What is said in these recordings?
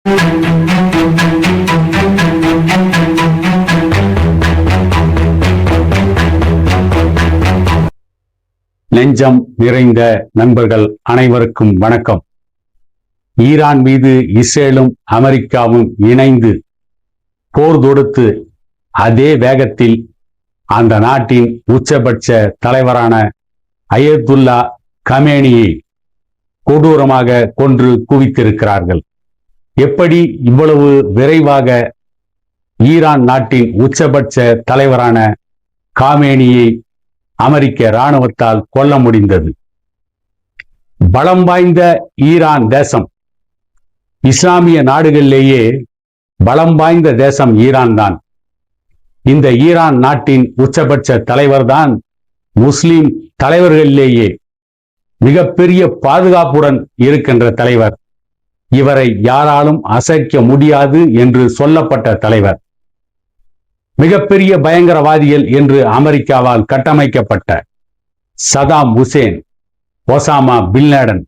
நெஞ்சம் நிறைந்த நண்பர்கள் அனைவருக்கும் வணக்கம். ஈரான் மீது இஸ்ரேலும் அமெரிக்காவும் இணைந்து போர் தொடுத்து அதே வேகத்தில் அந்த நாட்டின் உச்சபட்ச தலைவரான அயத்துல்லா கமேனியை கொடூரமாக கொன்று குவித்திருக்கிறார்கள். எப்படி இவ்வளவு விரைவாக ஈரான் நாட்டின் உச்சபட்ச தலைவரான காமேனியை அமெரிக்க இராணுவத்தால் கொல்ல முடிந்தது? பலம் வாய்ந்த ஈரான் தேசம், இஸ்லாமிய நாடுகளிலேயே பலம் வாய்ந்த தேசம் ஈரான் தான். இந்த ஈரான் நாட்டின் உச்சபட்ச தலைவர்தான் முஸ்லிம் தலைவர்களிலேயே மிகப்பெரிய பாதுகாப்புடன் இருக்கின்ற தலைவர். இவரை யாராலும் அசைக்க முடியாது என்று சொல்லப்பட்ட தலைவர். மிகப்பெரிய பயங்கரவாதிகள் என்று அமெரிக்காவால் கட்டமைக்கப்பட்ட Saddam Hussein, Osama bin Laden,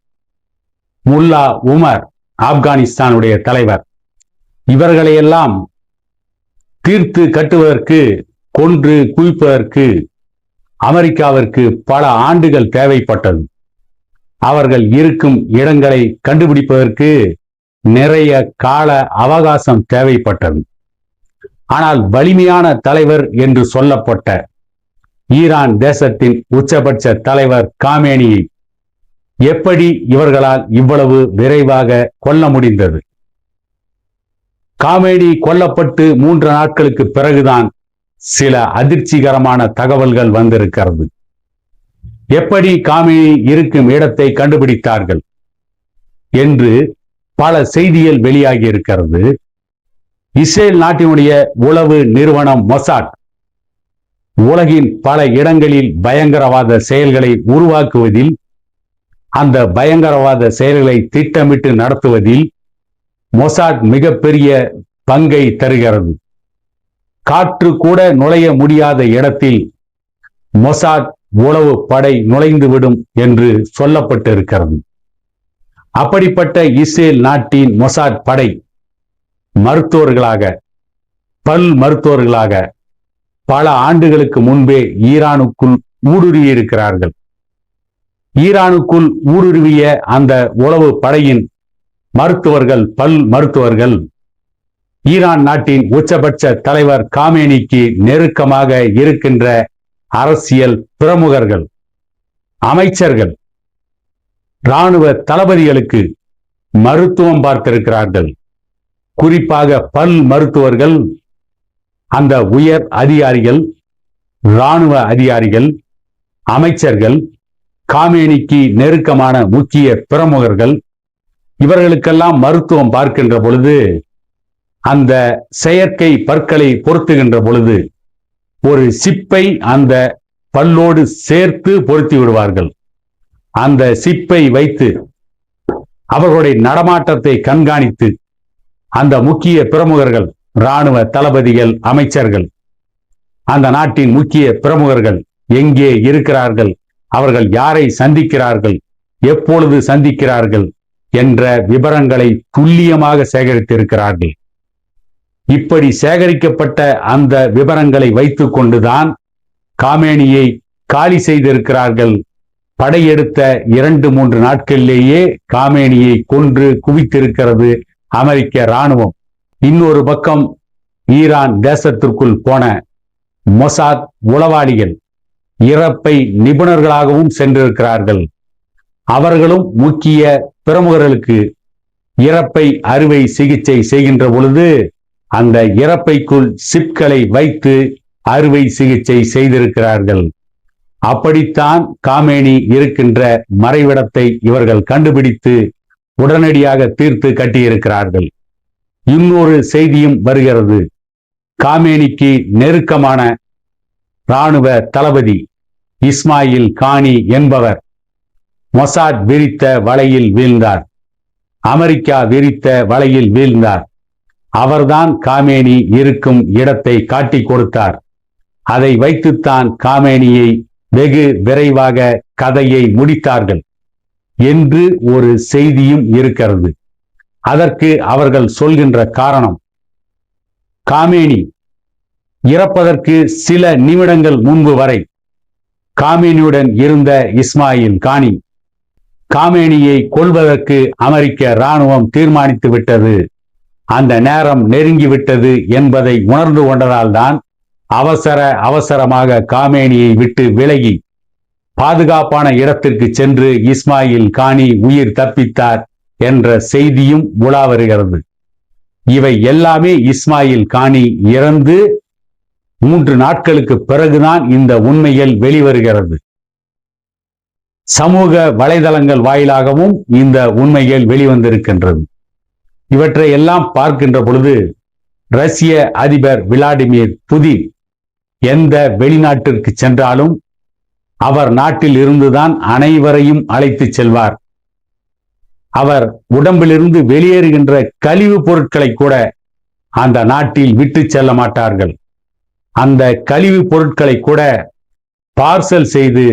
Mullah Omar ஆப்கானிஸ்தானுடைய தலைவர், இவர்களையெல்லாம் தீர்த்து கட்டுவதற்கு, கொன்று குவிப்பதற்கு அமெரிக்காவிற்கு பல ஆண்டுகள் தேவைப்பட்டது. அவர்கள் இருக்கும் இடங்களை கண்டுபிடிப்பதற்கு நிறைய கால அவகாசம் தேவைப்பட்டது. ஆனால் வலிமையான தலைவர் என்று சொல்லப்பட்ட ஈரான் தேசத்தின் உச்சபட்ச தலைவர் காமேனியை எப்படி இவர்களால் இவ்வளவு விரைவாக கொல்ல முடிந்தது? காமேனி கொல்லப்பட்டு 3 நாட்களுக்கு பிறகுதான் சில அதிர்ச்சிகரமான தகவல்கள் வந்திருக்கிறது. எப்படி காமேனி இருக்கும் இடத்தை கண்டுபிடித்தார்கள் என்று பல செய்திகள் வெளியாகி இருக்கிறது. இஸ்ரேல் நாட்டினுடைய உளவு நிறுவனம் மொசாட் உலகின் பல இடங்களில் பயங்கரவாத செயல்களை உருவாக்குவதில், அந்த பயங்கரவாத செயல்களை திட்டமிட்டு நடத்துவதில் மொசாட் மிகப்பெரிய பங்கை தருகிறது. காற்று கூட நுழைய முடியாத இடத்தில் மொசாட் உளவு படை நுழைந்துவிடும் என்று சொல்லப்பட்டிருக்கிறது. அப்படிப்பட்ட இஸ்ரேல் நாட்டின் மொசாட் படை மருத்துவர்களாக, பல் மருத்துவர்களாக பல ஆண்டுகளுக்கு முன்பே ஈரானுக்குள் ஊடுருவி இருக்கிறார்கள். ஈரானுக்குள் ஊடுருவிய அந்த உளவு படையின் மருத்துவர்கள், பல் மருத்துவர்கள் ஈரான் நாட்டின் உச்சபட்ச தலைவர் காமேனிக்கு நெருக்கமாக இருக்கின்ற அரசியல் பிரமுகர்கள், அமைச்சர்கள், இராணுவ தளபதிகளுக்கு மருத்துவம் பார்த்திருக்கிறார்கள். குறிப்பாக பல் மருத்துவர்கள், அந்த உயர் அதிகாரிகள், இராணுவ அதிகாரிகள், அமைச்சர்கள், காமேனிக்கு நெருக்கமான முக்கிய பிரமுகர்கள், இவர்களுக்கெல்லாம் மருத்துவம் பார்க்கின்ற பொழுது, அந்த செயற்கை பற்களை பொருத்துகின்ற பொழுது ஒரு சிப்பை அந்த பல்லோடு சேர்த்து பொருத்தி விடுவார்கள். அந்த சிப்பை வைத்து அவர்களுடைய நடமாட்டத்தை கண்காணித்து அந்த முக்கிய பிரமுகர்கள், இராணுவ தளபதிகள், அமைச்சர்கள், அந்த நாட்டின் முக்கிய பிரமுகர்கள் எங்கே இருக்கிறார்கள், அவர்கள் யாரை சந்திக்கிறார்கள், எப்பொழுது சந்திக்கிறார்கள் என்ற விவரங்களை துல்லியமாக சேகரித்திருக்கிறார்கள். இப்படி சேகரிக்கப்பட்ட அந்த விவரங்களை வைத்துக் கொண்டுதான் காமேனியை காலி செய்திருக்கிறார்கள். படையெடுத்த 2-3 நாட்களிலேயே காமேனியை கொன்று குவித்திருக்கிறது அமெரிக்க இராணுவம். இன்னொரு பக்கம் ஈரான் தேசத்திற்குள் போன மொசாத் உளவாளிகள் இறப்பை நிபுணர்களாகவும் சென்றிருக்கிறார்கள். அவர்களும் முக்கிய பிரமுகர்களுக்கு இறப்பை அறுவை சிகிச்சை செய்கின்ற பொழுது அந்த இறப்பைக்குள் சிப்களை வைத்து அறுவை சிகிச்சை செய்திருக்கிறார்கள். அப்படித்தான் காமேனி இருக்கின்ற மறைவிடத்தை இவர்கள் கண்டுபிடித்து உடனடியாக தீர்த்து கட்டியிருக்கிறார்கள். இன்னொரு செய்தியும் வருகிறது. காமேனிக்கு நெருக்கமான இராணுவ தளபதி இஸ்மாயில் கானி என்பவர் மொசாட் விரித்த வலையில் வீழ்ந்தார். அமெரிக்கா விரித்த வலையில் வீழ்ந்தார். அவர்தான் காமேனி இருக்கும் இடத்தை காட்டிக் கொடுத்தார். அதை வைத்துத்தான் காமேனியை வெகு விரைவாக கதையை முடித்தார்கள் என்று ஒரு செய்தியும் இருக்கிறது. அதற்கு அவர்கள் சொல்கின்ற காரணம், காமேனி இறப்பதற்கு சில நிமிடங்கள் முன்பு வரை காமேனியுடன் இருந்த இஸ்மாயில் கானி காமேனியை கொல்வதற்கு அமெரிக்க இராணுவம் தீர்மானித்து விட்டது, அந்த நேரம் நெருங்கிவிட்டது என்பதை உணர்ந்து கொண்டதால் தான் அவசரமாக காமேனியை விட்டு விலகி பாதுகாப்பான இடத்திற்கு சென்று இஸ்மாயில் கானி உயிர் தப்பித்தார் என்ற செய்தியும் உலா வருகிறது. இவை எல்லாமே இஸ்மாயில் கானி இறந்து 3 நாட்களுக்கு பிறகுதான் இந்த உண்மைகள் வெளிவருகிறது. சமூக வலைதளங்கள் வாயிலாகவும் இந்த உண்மைகள் வெளிவந்திருக்கின்றது. இவற்றை எல்லாம் பார்க்கின்ற பொழுது ரஷ்ய அதிபர் விளாடிமிர் புதின் எந்த வெளிநாட்டிற்கு சென்றாலும் அவர் நாட்டில் இருந்துதான் அனைவரையும் அழைத்து செல்வார். அவர் உடம்பிலிருந்து வெளியேறுகின்ற கழிவு பொருட்களை கூட அந்த நாட்டில் விட்டு செல்ல மாட்டார்கள். அந்த கழிவு பொருட்களை கூட பார்சல் செய்து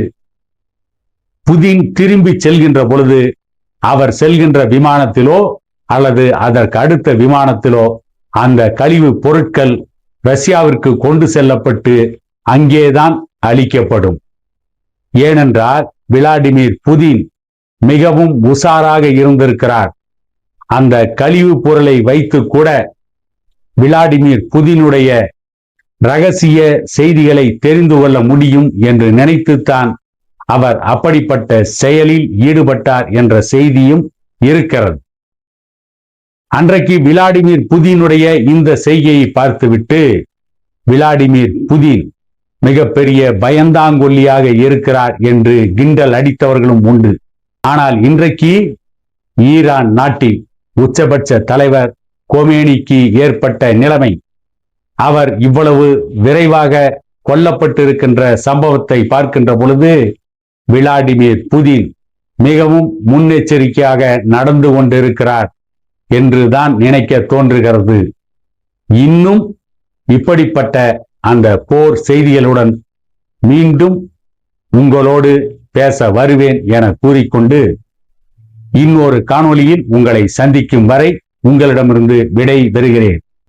புதின் திரும்பி செல்கின்ற பொழுது அவர் செல்கின்ற விமானத்திலோ அல்லது அதற்கு அடுத்த விமானத்திலோ அந்த கழிவு பொருட்கள் ரஷ்யாவிற்கு கொண்டு செல்லப்பட்டு அங்கேதான் அளிக்கப்படும். ஏனென்றால் விளாடிமிர் புதின் மிகவும் உஷாராக இருந்திருக்கிறார். அந்த கழிவு பொருளை வைத்து கூட விளாடிமிர் புதினுடைய ரகசிய செய்திகளை தெரிந்து கொள்ள முடியும் என்று நினைத்துத்தான் அவர் அப்படிப்பட்ட செயலில் ஈடுபட்டார் என்ற செய்தியும் இருக்கிறது. அன்றைக்கு விளாடிமிர் புதினுடைய இந்த செய்கையை பார்த்துவிட்டு விளாடிமிர் புதின் மிகப்பெரிய பயந்தாங்கொல்லியாக இருக்கிறார் என்று கிண்டல் அடித்தவர்களும் உண்டு. ஆனால் இன்றைக்கு ஈரான் நாட்டில் உச்சபட்ச தலைவர் கொமேனிக்கு ஏற்பட்ட நிலைமை, அவர் இவ்வளவு விரைவாக கொல்லப்பட்டிருக்கின்ற சம்பவத்தை பார்க்கின்ற பொழுது விளாடிமிர் புதின் மிகவும் முன்னெச்சரிக்கையாக நடந்து கொண்டிருக்கிறார் என்றுதான் நினைக்க தோன்றுகிறது. இன்னும் இப்படிப்பட்ட அந்த போர் செய்திகளுடன் மீண்டும் உங்களோடு பேச வருவேன் என கூறிக்கொண்டு இன்னொரு காணொளியில் உங்களை சந்திக்கும் வரை உங்களிடமிருந்து விடை பெறுகிறேன்.